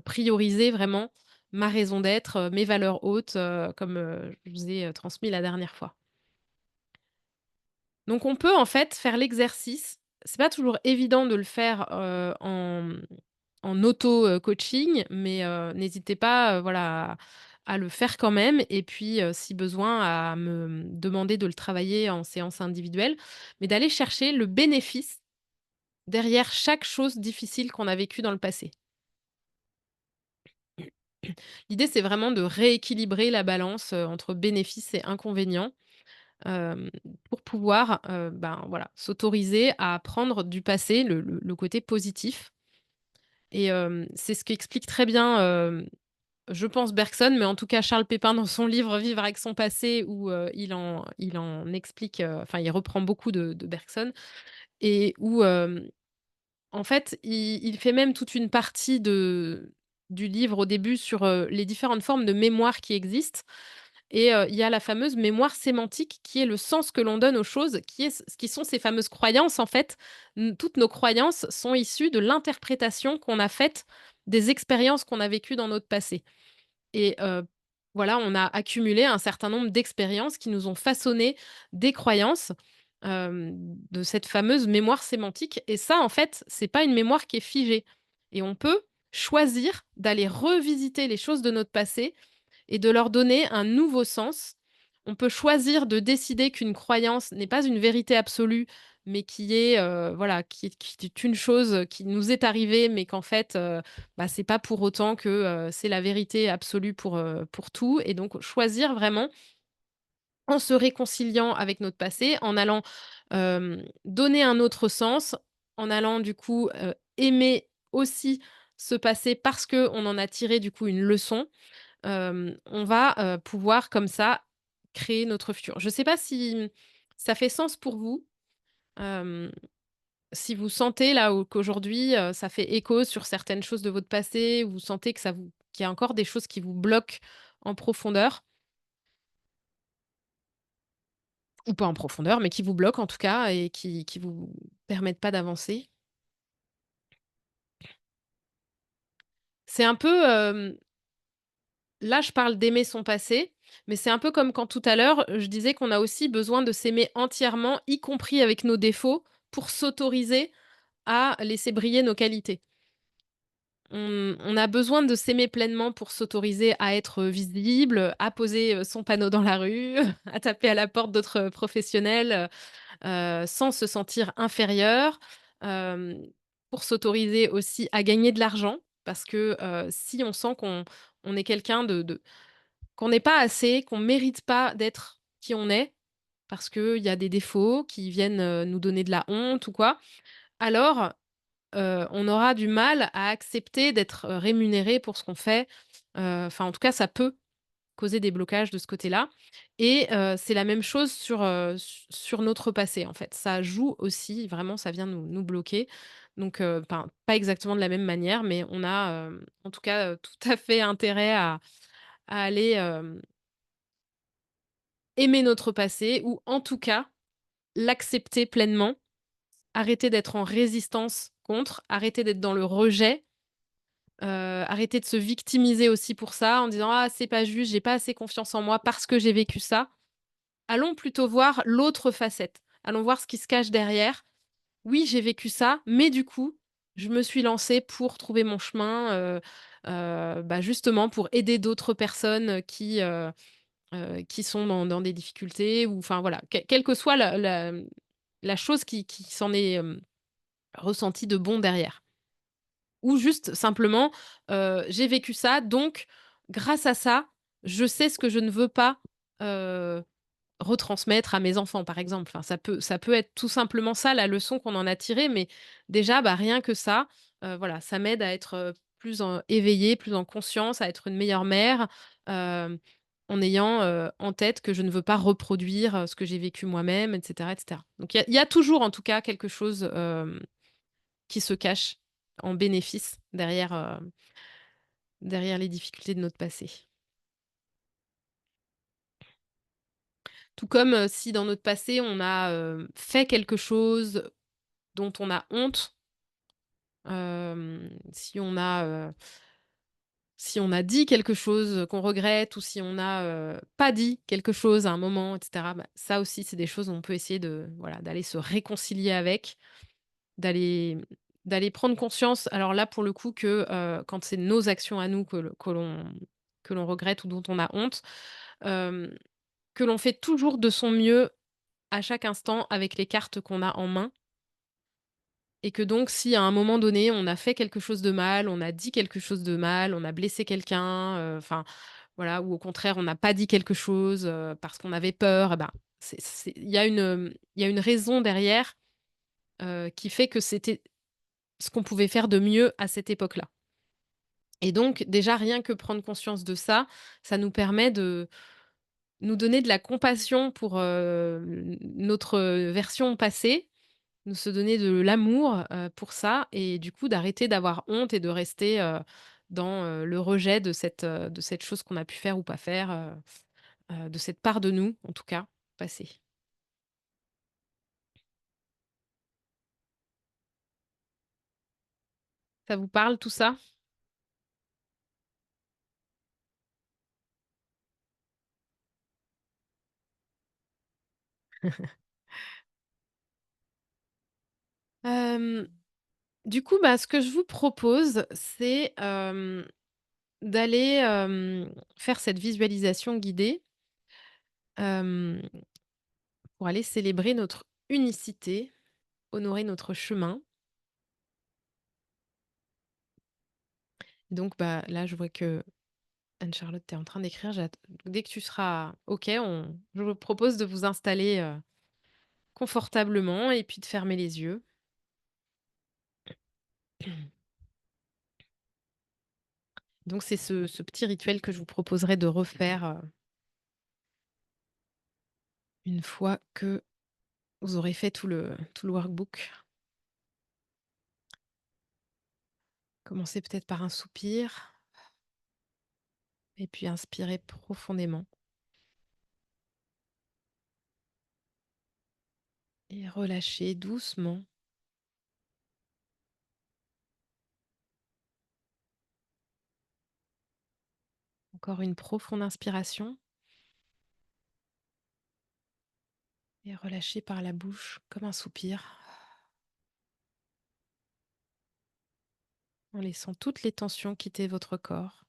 prioriser vraiment ma raison d'être, mes valeurs hautes, comme, je vous ai, transmis la dernière fois. Donc on peut en fait faire l'exercice. C'est pas toujours évident de le faire, en auto, coaching, mais n'hésitez pas, voilà, à le faire quand même et puis, si besoin à me demander de le travailler en séance individuelle, mais d'aller chercher le bénéfice derrière chaque chose difficile qu'on a vécue dans le passé. L'idée, c'est vraiment de rééquilibrer la balance, entre bénéfices et inconvénients, hem, pour pouvoir, ben, voilà, s'autoriser à apprendre du passé le côté positif et c'est ce qu'explique très bien, je pense Bergson, mais en tout cas Charles Pépin dans son livre «Vivre avec son passé» où, il en explique, enfin, il reprend beaucoup de Bergson et où, en fait, il fait même toute une partie du livre au début sur, les différentes formes de mémoire qui existent et il y a la fameuse mémoire sémantique qui est le sens que l'on donne aux choses, qui sont ces fameuses croyances en fait. Toutes nos croyances sont issues de l'interprétation qu'on a faite des expériences qu'on a vécues dans notre passé et voilà, on a accumulé un certain nombre d'expériences qui nous ont façonné des croyances, de cette fameuse mémoire sémantique et ça, en fait, c'est pas une mémoire qui est figée et on peut choisir d'aller revisiter les choses de notre passé et de leur donner un nouveau sens. On peut choisir de décider qu'une croyance n'est pas une vérité absolue, mais qui est, voilà, qui est une chose qui nous est arrivée, mais qu'en fait, bah, c'est pas pour autant que, c'est la vérité absolue pour tout et donc choisir vraiment en se réconciliant avec notre passé, en allant, donner un autre sens, en allant du coup, aimer aussi ce passé parce qu'on en a tiré du coup une leçon. On va, pouvoir comme ça créer notre futur. Je ne sais pas si ça fait sens pour vous? Hem, Si vous sentez là ou qu'aujourd'hui, ça fait écho sur certaines choses de votre passé, vous sentez que qu'il y a encore des choses qui vous bloquent en profondeur ou pas en profondeur, mais qui vous bloquent en tout cas et qui vous permettent pas d'avancer. C'est un peu, là, je parle d'aimer son passé, mais c'est un peu comme quand tout à l'heure, je disais qu'on a aussi besoin de s'aimer entièrement, y compris avec nos défauts, pour s'autoriser à laisser briller nos qualités. On a besoin de s'aimer pleinement pour s'autoriser à être visible, à poser, son panneau dans la rue, à taper à la porte d'autres professionnels, sans se sentir inférieur, hem, pour s'autoriser aussi à gagner de l'argent parce que, si on sent qu'on est quelqu'un de qu'on n'est pas assez, qu'on mérite pas d'être qui on est, parce qu'il y a des défauts qui viennent, nous donner de la honte ou quoi, alors, on aura du mal à accepter d'être, rémunéré pour ce qu'on fait. Enfin, en tout cas, ça peut causer des blocages de ce côté-là et c'est la même chose sur notre passé, en fait. Ça joue aussi, vraiment, ça vient nous bloquer donc enfin, pas exactement de la même manière, mais on a, en tout cas, tout à fait intérêt à aller, aimer notre passé ou en tout cas, l'accepter pleinement, arrêter d'être en résistance contre, arrêter d'être dans le rejet, arrêter de se victimiser aussi pour ça en disant: «Ah c'est pas juste, j'ai pas assez confiance en moi parce que j'ai vécu ça». Allons plutôt voir l'autre facette. Allons voir ce qui se cache derrière. Oui, j'ai vécu ça, mais du coup, je me suis lancée pour trouver mon chemin, bah, justement pour aider d'autres personnes qui sont dans des difficultés ou enfin voilà, quelle que soit la chose qui s'en est, ressentie de bon derrière. Ou juste simplement, j'ai vécu ça donc grâce à ça, je sais ce que je ne veux pas, heu, retransmettre à mes enfants, par exemple. Enfin, ça peut être tout simplement ça la leçon qu'on en a tirée, mais déjà, bah, rien que ça, voilà, ça m'aide à être, plus en éveillée, plus en conscience, à être une meilleure mère, hem, en ayant, en tête que je ne veux pas reproduire, ce que j'ai vécu moi-même, et cetera. Donc il y a toujours en tout cas quelque chose, qui se cache en bénéfice derrière les difficultés de notre passé. Tout comme, si dans notre passé on a, fait quelque chose dont on a honte, si on a dit quelque chose qu'on regrette ou si on a, pas dit quelque chose à un moment et cetera, bah, ça aussi c'est des choses où on peut essayer de voilà, d'aller se réconcilier avec, d'aller d'aller prendre conscience, alors là pour le coup que, quand c'est nos actions à nous que l'on regrette ou dont on a honte, hem, que l'on fait toujours de son mieux à chaque instant avec les cartes qu'on a en main. Et que donc si à un moment donné, on a fait quelque chose de mal, on a dit quelque chose de mal, on a blessé quelqu'un, enfin voilà, ou au contraire on n'a pas dit quelque chose, parce qu'on avait peur, et ben, il y a une raison derrière, qui fait que c'était ce qu'on pouvait faire de mieux à cette époque-là. Et donc déjà rien que prendre conscience de ça, ça nous permet de nous donner de la compassion pour, notre version passée, nous se donner de l'amour, pour ça et du coup d'arrêter d'avoir honte et de rester, dans, le rejet de cette chose qu'on a pu faire ou pas faire, de cette part de nous, en tout cas, passée. Ça vous parle tout ça? Hem, du coup, bah, ce que je vous propose, c'est, d'aller, faire cette visualisation guidée, hem, pour aller célébrer notre unicité, honorer notre chemin. Donc, bah, là, je vois que Anne-Charlotte, tu es en train d'écrire. Dès que tu seras OK, je vous propose de vous installer, confortablement et puis de fermer les yeux. Donc c'est ce petit rituel que je vous proposerai de refaire, une fois que vous aurez fait tout le workbook. Commencez peut-être par un soupir et puis inspirez profondément et relâchez doucement. Encore une profonde inspiration et relâchez par la bouche comme un soupir, en laissant toutes les tensions quitter votre corps.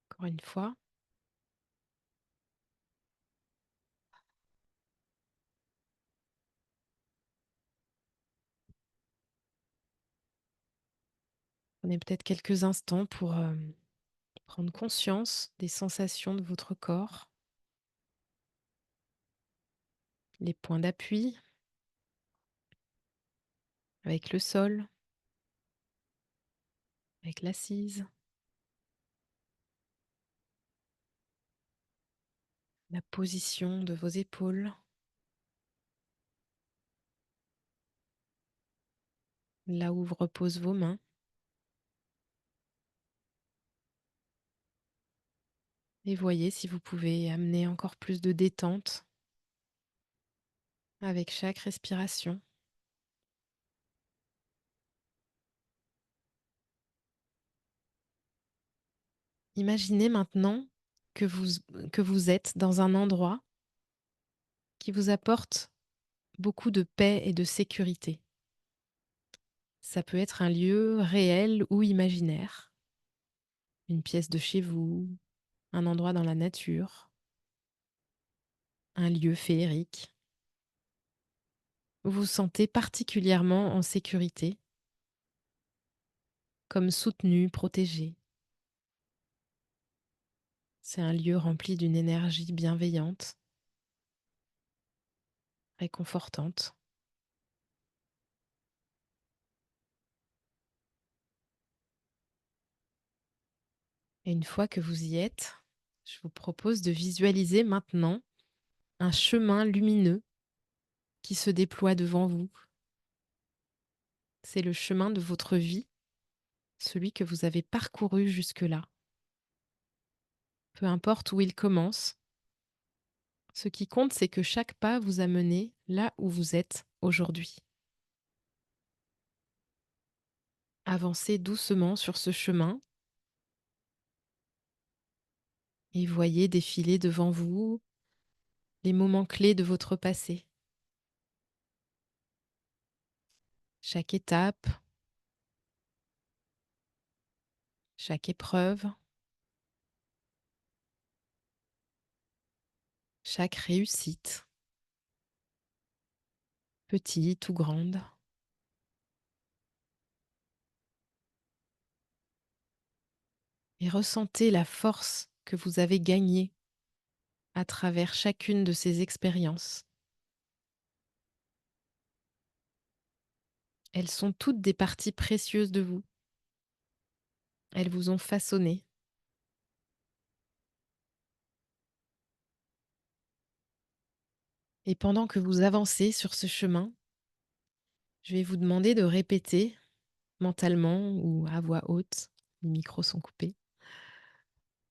Encore une fois. Prenez peut-être quelques instants pour prendre conscience des sensations de votre corps, les points d'appui avec le sol, avec l'assise, la position de vos épaules, là où reposent vos mains. Et voyez si vous pouvez amener encore plus de détente avec chaque respiration. Imaginez maintenant que vous êtes dans un endroit qui vous apporte beaucoup de paix et de sécurité. Ça peut être un lieu réel ou imaginaire, une pièce de chez vous, un endroit dans la nature, un lieu féerique. Vous vous sentez particulièrement en sécurité, comme soutenu, protégé. C'est un lieu rempli d'une énergie bienveillante, réconfortante. Et une fois que vous y êtes, je vous propose de visualiser maintenant un chemin lumineux qui se déploie devant vous. C'est le chemin de votre vie, celui que vous avez parcouru jusque-là. Peu importe où il commence, ce qui compte, c'est que chaque pas vous a mené là où vous êtes aujourd'hui. Avancez doucement sur ce chemin et voyez défiler devant vous les moments clés de votre passé. Chaque étape, chaque épreuve, chaque réussite, petite ou grande. Et ressentez la force que vous avez gagnée à travers chacune de ces expériences. Elles sont toutes des parties précieuses de vous. Elles vous ont façonné. Et pendant que vous avancez sur ce chemin, je vais vous demander de répéter mentalement ou à voix haute, les micros sont coupés,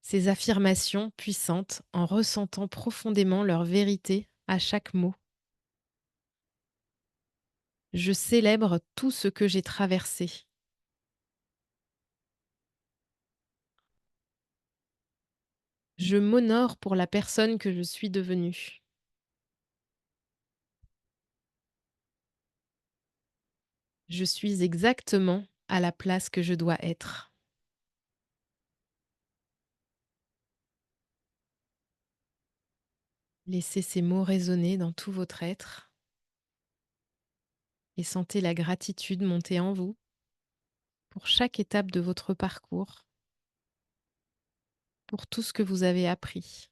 ces affirmations puissantes en ressentant profondément leur vérité à chaque mot. Je célèbre tout ce que j'ai traversé. Je m'honore pour la personne que je suis devenue. Je suis exactement à la place que je dois être. Laissez ces mots résonner dans tout votre être et sentez la gratitude monter en vous pour chaque étape de votre parcours, pour tout ce que vous avez appris.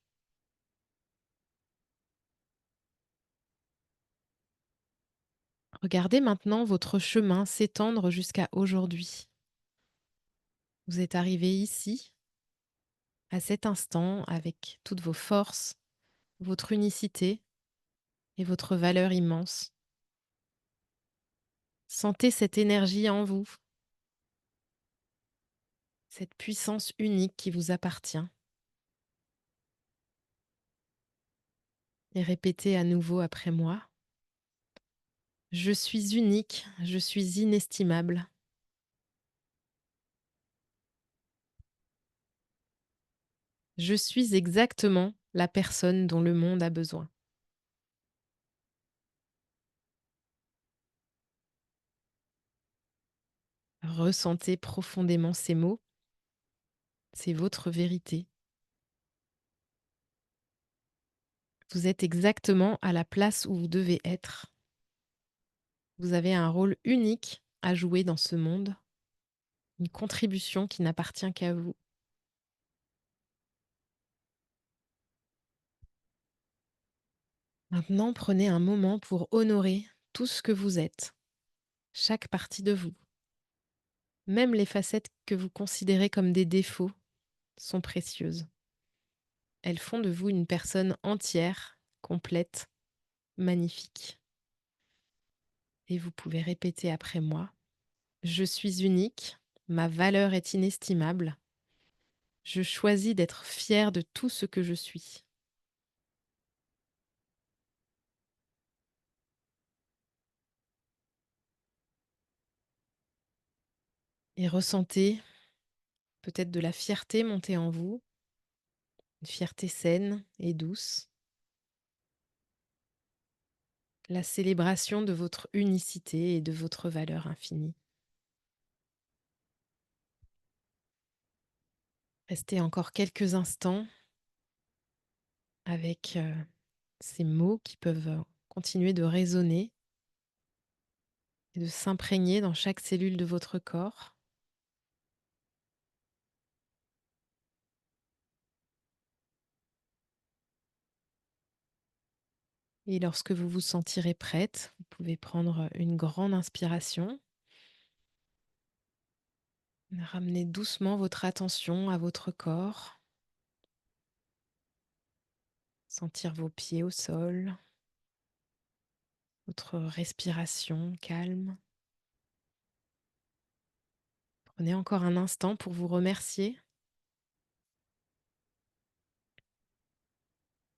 Regardez maintenant votre chemin s'étendre jusqu'à aujourd'hui. Vous êtes arrivé ici, à cet instant, avec toutes vos forces, votre unicité et votre valeur immense. Sentez cette énergie en vous, cette puissance unique qui vous appartient. Et répétez à nouveau après moi. Je suis unique, je suis inestimable. Je suis exactement la personne dont le monde a besoin. Ressentez profondément ces mots. C'est votre vérité. Vous êtes exactement à la place où vous devez être. Vous avez un rôle unique à jouer dans ce monde, une contribution qui n'appartient qu'à vous. Maintenant, prenez un moment pour honorer tout ce que vous êtes, chaque partie de vous. Même les facettes que vous considérez comme des défauts sont précieuses. Elles font de vous une personne entière, complète, magnifique. Et vous pouvez répéter après moi. Je suis unique, ma valeur est inestimable. Je choisis d'être fière de tout ce que je suis. Et ressentez peut-être de la fierté monter en vous, une fierté saine et douce, la célébration de votre unicité et de votre valeur infinie. Restez encore quelques instants avec ces mots qui peuvent continuer de résonner et de s'imprégner dans chaque cellule de votre corps. Et lorsque vous vous sentirez prête, vous pouvez prendre une grande inspiration. Ramenez doucement votre attention à votre corps. Sentir vos pieds au sol, votre respiration calme. Prenez encore un instant pour vous remercier.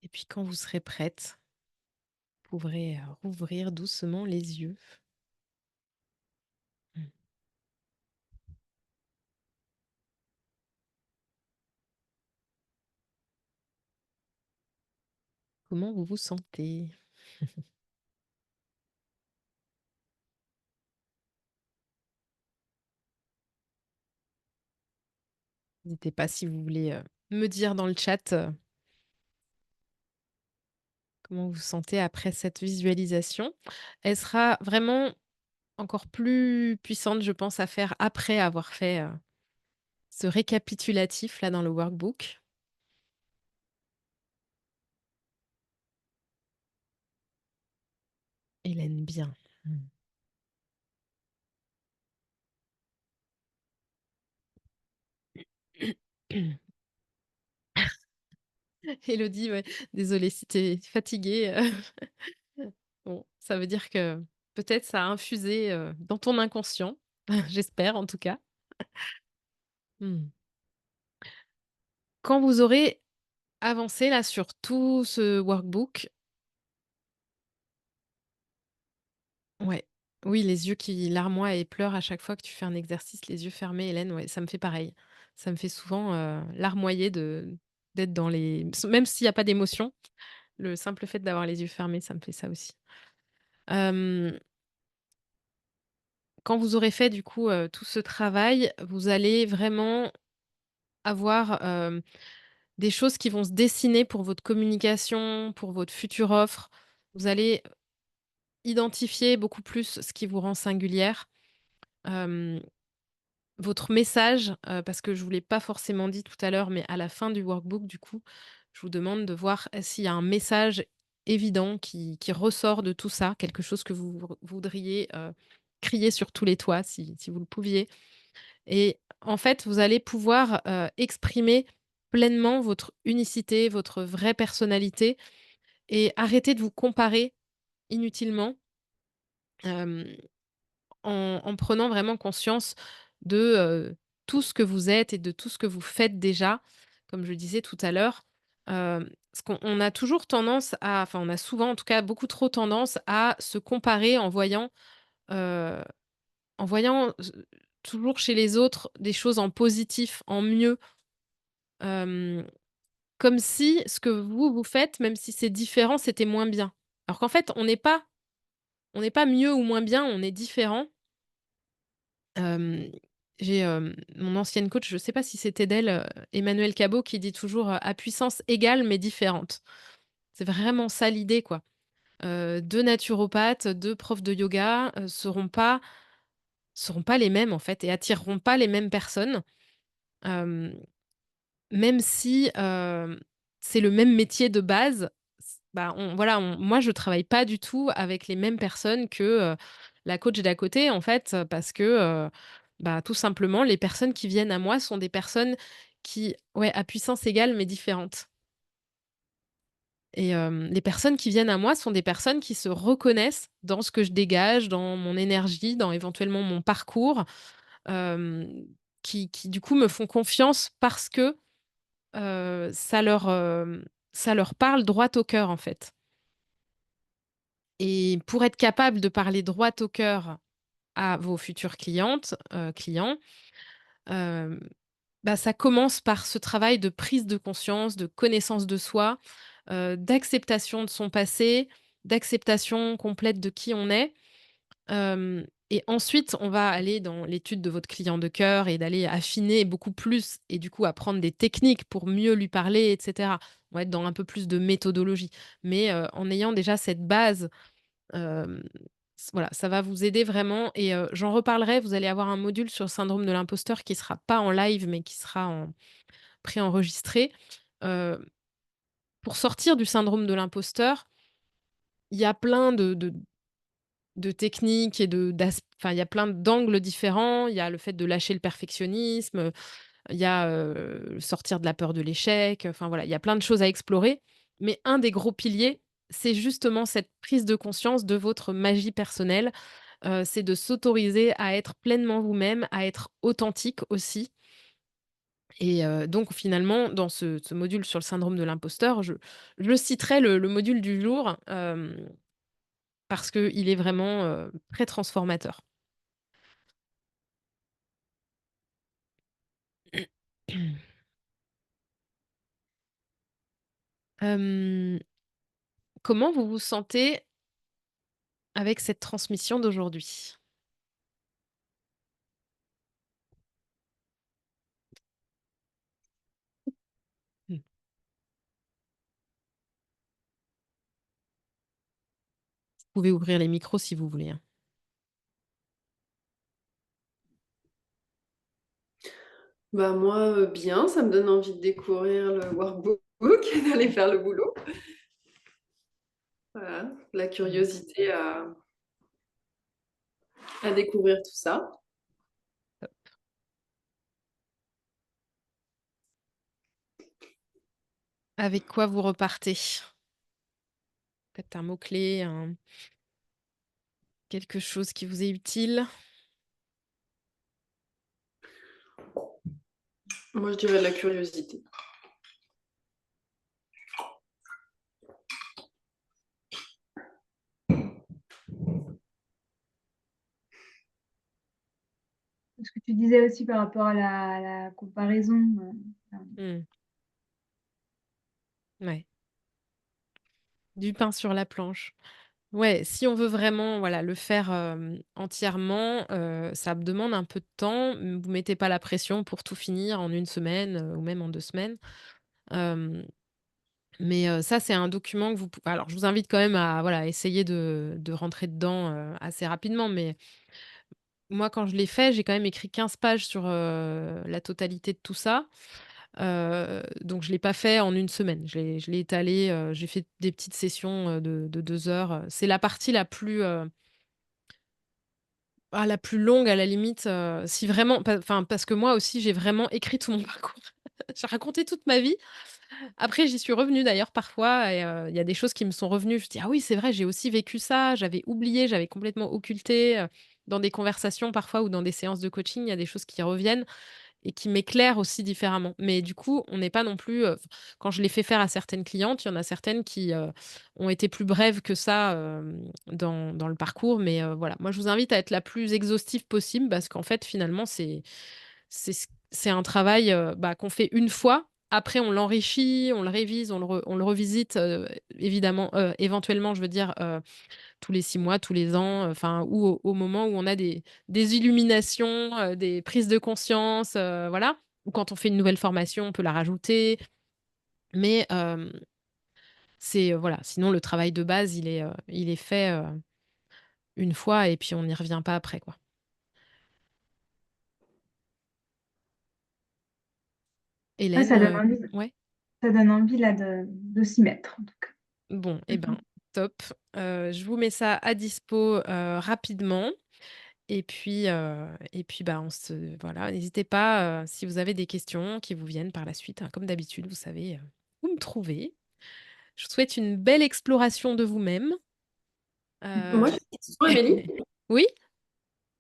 Et puis quand vous serez prête, vous pourrez rouvrir doucement les yeux. Mm. Comment vous vous sentez? N'hésitez pas si vous voulez me dire dans le chat comment vous vous sentez après cette visualisation. Elle sera vraiment encore plus puissante, je pense, à faire après avoir fait ce récapitulatif là dans le workbook. Hélène, bien. Élodie, ouais, désolée si tu es fatiguée. Bon, ça veut dire que peut-être ça a infusé, dans ton inconscient, j'espère en tout cas. Mmh. Quand vous aurez avancé là sur tout ce workbook, ouais, oui, les yeux qui larmoient et pleurent à chaque fois que tu fais un exercice, les yeux fermés, Hélène, ouais, ça me fait pareil. Ça me fait souvent, larmoyer d'être dans les même s'il y a pas d'émotion, le simple fait d'avoir les yeux fermés, ça me fait ça aussi. Hem Quand vous aurez fait du coup, tout ce travail, vous allez vraiment avoir, des choses qui vont se dessiner pour votre communication, pour votre future offre. Vous allez identifier beaucoup plus ce qui vous rend singulière, hem, votre message, parce que je vous l'ai pas forcément dit tout à l'heure, mais à la fin du workbook, du coup, je vous demande de voir s'il y a un message évident qui ressort de tout ça, quelque chose que vous voudriez, crier sur tous les toits si vous le pouviez. Et en fait, vous allez pouvoir, exprimer pleinement votre unicité, votre vraie personnalité et arrêter de vous comparer inutilement, hem, en prenant vraiment conscience de, tout ce que vous êtes et de tout ce que vous faites déjà. Comme je disais tout à l'heure, parce qu'on a toujours tendance à enfin, on a souvent, en tout cas, beaucoup trop tendance à se comparer heu, en voyant toujours chez les autres des choses en positif, en mieux. Hem, Comme si ce que vous faites, même si c'est différent, c'était moins bien. Alors qu'en fait, on n'est pas mieux ou moins bien, on est différent. Hem, j'ai, mon ancienne coach, je ne sais pas si c'était d'elle, Emmanuelle Cabot, qui dit toujours, «À puissance égale mais différente». C'est vraiment ça l'idée, quoi. 2 naturopathes, 2 profs de yoga, seront pas les mêmes, en fait, et attireront pas les mêmes personnes. Hem Même si, c'est le même métier de base, bah, moi je travaille pas du tout avec les mêmes personnes que, la coach d'à côté en fait, parce que, bah, tout simplement les personnes qui viennent à moi sont des personnes qui ouais, à puissance égale mais différentes. Et les personnes qui viennent à moi sont des personnes qui se reconnaissent dans ce que je dégage, dans mon énergie, dans éventuellement mon parcours, hem, qui du coup me font confiance parce que ça leur parle droit au cœur, en fait. Et pour être capable de parler droit au cœur à vos futures clientes, clients, hem, bah, ça commence par ce travail de prise de conscience, de connaissance de soi, d'acceptation de son passé, d'acceptation complète de qui on est. Et ensuite, on va aller dans l'étude de votre client de cœur et d'aller affiner beaucoup plus et du coup apprendre des techniques pour mieux lui parler et cetera. On va être dans un peu plus de méthodologie. Mais, en ayant déjà cette base, hem, voilà, ça va vous aider vraiment et j'en reparlerai. Vous allez avoir un module sur le syndrome de l'imposteur qui sera pas en live, mais qui sera en préenregistré. Heu, pour sortir du syndrome de l'imposteur, il y a plein de techniques et enfin, il y a plein d'angles différents. Il y a le fait de lâcher le perfectionnisme, il y a, sortir de la peur de l'échec, enfin voilà, il y a plein de choses à explorer. Mais un des gros piliers, c'est justement cette prise de conscience de votre magie personnelle. C'est de s'autoriser à être pleinement vous-même, à être authentique aussi. Et donc finalement, dans ce module sur le syndrome de l'imposteur, je citerai le module du jour, parce qu'il est vraiment, très transformateur. Hem, Comment vous vous sentez avec cette transmission d'aujourd'hui? Mmh. Vous pouvez ouvrir les micros si vous voulez, hein. Bah moi, bien, ça me donne envie de découvrir le workbook et d'aller faire le boulot. Voilà, la Mmh. curiosité à découvrir tout ça. Avec quoi vous repartez? Peut-être un mot-clé, quelque chose qui vous est utile? Moi, je dirais la curiosité. Ce que tu disais aussi par rapport à la comparaison, enfin, Mmh. Ouais, du pain sur la planche. Ouais, si on veut vraiment, voilà, le faire, entièrement, ça me demande un peu de temps. Vous mettez pas la pression pour tout finir en une semaine, ou même en 2 semaines. Hem, mais ça, c'est un document que vous pou alors je vous invite quand même à, voilà, essayer de rentrer dedans, assez rapidement. Mais moi, quand je l'ai fait, j'ai quand même écrit 15 pages sur, la totalité de tout ça. Donc je l'ai pas fait en une semaine. Je l'ai étalé, j'ai fait des petites sessions, de 2 heures. C'est la partie la plus longue à la limite, si vraiment enfin, parce que moi aussi j'ai vraiment écrit tout mon parcours. J'ai raconté toute ma vie. Après j'y suis revenue d'ailleurs parfois et il y a des choses qui me sont revenues. Je dis: «Ah oui, c'est vrai, j'ai aussi vécu ça, j'avais oublié, j'avais complètement occulté», dans des conversations parfois ou dans des séances de coaching, il y a des choses qui reviennent et qui m'éclairent aussi différemment. Mais du coup, on n'est pas non plus, quand je l'ai fait faire à certaines clientes, il y en a certaines qui, ont été plus brèves que ça, dans le parcours. Mais, voilà, moi je vous invite à être la plus exhaustive possible parce qu'en fait, finalement, c'est un travail, qu'on fait une fois. Après, on l'enrichit, on le révise, on le revisite, évidemment, éventuellement, je veux dire, tous les 6 mois, tous les ans, enfin, ou au moment où on a des illuminations, des prises de conscience, voilà. Ou quand on fait une nouvelle formation, on peut la rajouter. Mais, voilà, sinon le travail de base, il est fait, une fois et puis on n'y revient pas après, quoi. ouais, Hélène, ça donne envie, ouais? ça donne envie là de s'y mettre en tout cas. Bon et Mmh. ben, top. Je vous mets ça à dispo, rapidement. Et puis, bah, on se voilà, n'hésitez pas, si vous avez des questions qui vous viennent par la suite, hein, comme d'habitude, vous savez, où me trouver. Je vous souhaite une belle exploration de vous-même. Moi, j'ai Heu, une question, Amélie. oui,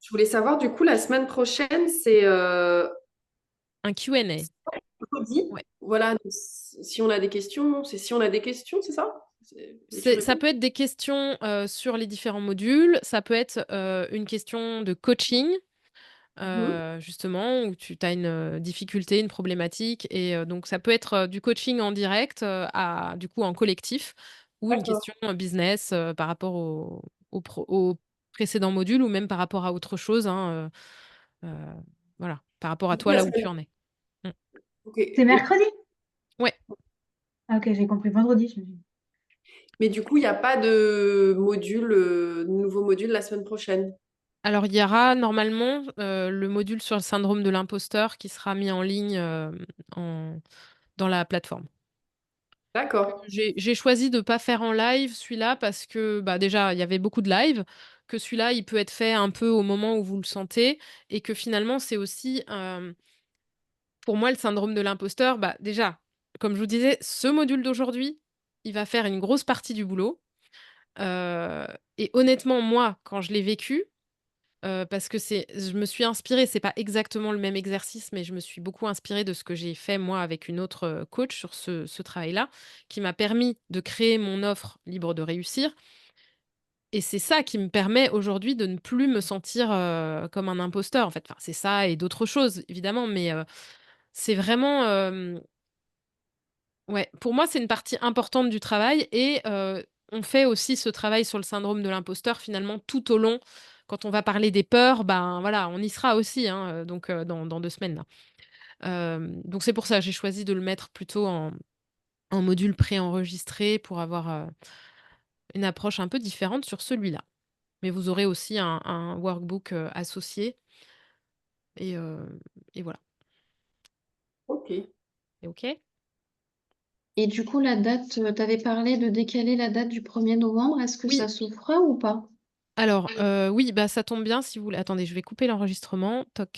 Je voulais savoir, du coup, la semaine prochaine, c'est un Q&A. mercredi. Ouais. Voilà, donc, si on a des questions, si on a des questions, c'est ça? Et tu Ça réponds? peut être des questions, sur les différents modules, ça peut être, une question de coaching. Mhm. Justement, où tu as une, difficulté, une problématique et donc ça peut être, du coaching en direct, à du coup en collectif ou une D'accord. question, business, par rapport au précédent module ou même par rapport à autre chose, hein, voilà, par rapport à Du coup, toi, la là où tu semaine. en es. Mmh. Ok. C'est mercredi? Ouais. Ah OK, j'ai compris vendredi, je me suis dit. Mais du coup, il n'y a pas de module, nouveau module la semaine prochaine. Alors il y aura normalement, le module sur le syndrome de l'imposteur qui sera mis en ligne, en dans la plateforme. D'accord. J'ai choisi de pas faire en live celui-là parce que, bah, déjà, il y avait beaucoup de live, que celui-là, il peut être fait un peu au moment où vous le sentez et que finalement, c'est aussi, pour moi, le syndrome de l'imposteur, bah, déjà, comme je vous disais, ce module d'aujourd'hui, il va faire une grosse partie du boulot, heu et honnêtement, moi, quand je l'ai vécu, parce que je me suis inspirée, c'est pas exactement le même exercice, mais je me suis beaucoup inspirée de ce que j'ai fait moi avec une autre, coach sur ce travail-là, qui m'a permis de créer mon offre libre de réussir et c'est ça qui me permet aujourd'hui de ne plus me sentir, comme un imposteur, en fait. Enfin, c'est ça et d'autres choses évidemment, mais, c'est vraiment, ouais, pour moi, c'est une partie importante du travail et on fait aussi ce travail sur le syndrome de l'imposteur finalement tout au long. Quand on va parler des peurs, ben, voilà, on y sera aussi, hein, donc dans 2 semaines là. Donc c'est pour ça, j'ai choisi de le mettre plutôt en module préenregistré pour avoir, une approche un peu différente sur celui-là. Mais vous aurez aussi un workbook, associé et et voilà. OK. C'est OK? Et du coup, la date, tu avais parlé de décaler la date du 1er novembre. Est-ce que Oui. ça se fera ou pas? Alors, oui, bah, ça tombe bien si vous voulez attendez, je vais couper l'enregistrement. Toc.